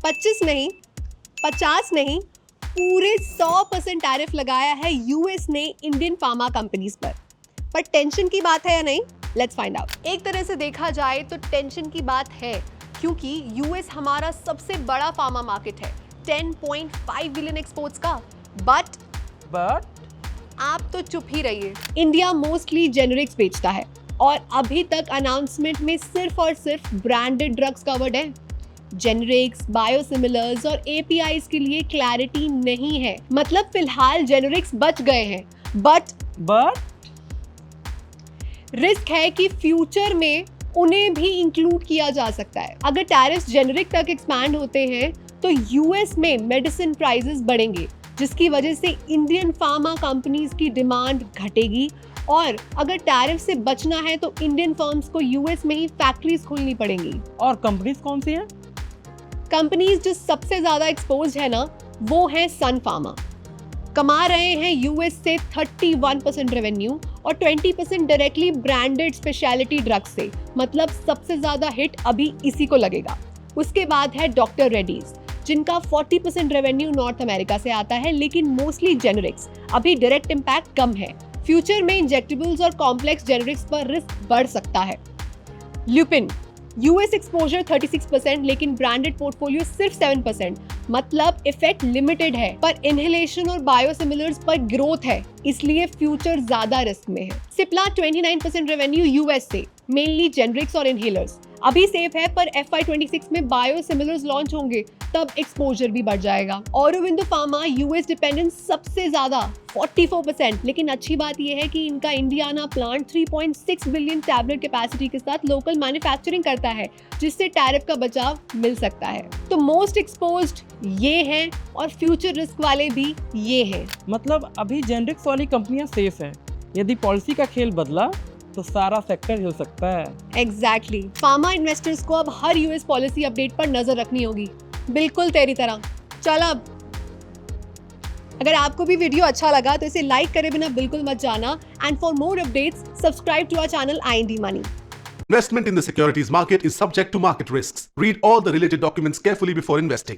25 नहीं, 50 नहीं, पूरे 100% टैरिफ लगाया है यूएस ने इंडियन फार्मा कंपनीज पर टेंशन की बात है या नहीं? Let's find out. एक तरह से देखा जाए तो टेंशन की बात है, क्योंकि यूएस हमारा सबसे बड़ा फार्मा मार्केट है, 10.5 बिलियन एक्सपोर्ट्स का। बट आप तो चुप ही रहिए। इंडिया मोस्टली जेनरिक्स बेचता है और अभी तक अनाउंसमेंट में सिर्फ और सिर्फ ब्रांडेड ड्रग्स कवर्ड है। जेनरिक्स, बायोसिमिलर्स और एपीआईज के लिए क्लैरिटी नहीं है। मतलब फिलहाल जेनरिक्स बच गए हैं, बट रिस्क है कि फ्यूचर में उन्हें भी इंक्लूड किया जा सकता है। अगर टैरिफ्स जेनरिक तक एक्सपैंड होते हैं तो यूएस में मेडिसिन प्राइसेस बढ़ेंगे, जिसकी वजह से इंडियन फार्मा कंपनीज की डिमांड घटेगी। और अगर टैरिफ से बचना है तो इंडियन फर्म्स को यूएस में ही फैक्ट्रीज खोलनी पड़ेंगी। और कंपनीज कौन सी हैं? कंपनीज जो सबसे ज्यादा एक्सपोज्ड है ना, वो है सन फार्मा। कमा रहे हैं यूएस से 31% रेवेन्यू और 20% डायरेक्टली ब्रांडेड स्पेशलिटी ड्रग्स से। मतलब सबसे ज्यादा हिट अभी इसी को लगेगा। उसके बाद है डॉक्टर रेड्डीज, जिनका 40% रेवेन्यू नॉर्थ अमेरिका से आता है, लेकिन मोस्टली जेनरिक्स। अभी डायरेक्ट इम्पैक्ट कम है। फ्यूचर में इंजेक्टेबल्स और कॉम्प्लेक्स जेनरिक्स पर रिस्क बढ़ सकता है। ल्यूपिन, यूएस एक्सपोजर 36%, लेकिन ब्रांडेड पोर्टफोलियो सिर्फ 7%। मतलब इफेक्ट लिमिटेड है, पर इनहेलेशन और बायोसिमिलर्स पर ग्रोथ है, इसलिए फ्यूचर ज्यादा रिस्क में है। सिप्ला 29% रेवेन्यू यूएस से, मेनली जेनरिक्स और इनहेलर्स। अभी सेफ है, पर FY26 में बायोसिमिलर्स लॉन्च होंगे, तब एक्सपोजर भी बढ़ जाएगा। ऑरोबिंदो फार्मा यूएस डिपेंडेंस सबसे ज्यादा 44%, लेकिन अच्छी बात यह है कि इनका Indiana plant 3.6 billion tablet capacity के साथ लोकल मैन्युफैक्चरिंग करता है, जिससे टैरिफ का बचाव मिल सकता है। तो मोस्ट एक्सपोज्ड ये हैं और फ्यूचर रिस्क वाले भी ये हैं। मतलब अभी जेनरिक्स वाली कंपनियां सेफ हैं। यदि पॉलिसी का खेल बदला तो सारा सेक्टर हिल सकता है। एग्जैक्टली। फार्मा इन्वेस्टर्स को अब हर यूएस पॉलिसी अपडेट पर नजर रखनी होगी, बिल्कुल तेरी तरह। चल अब, अगर आपको भी वीडियो अच्छा लगा तो इसे लाइक करे बिना बिल्कुल मत जाना। And for more updates subscribe to our channel IND Money. Investment in the securities market is subject to market risks. Read all the related documents carefully before investing.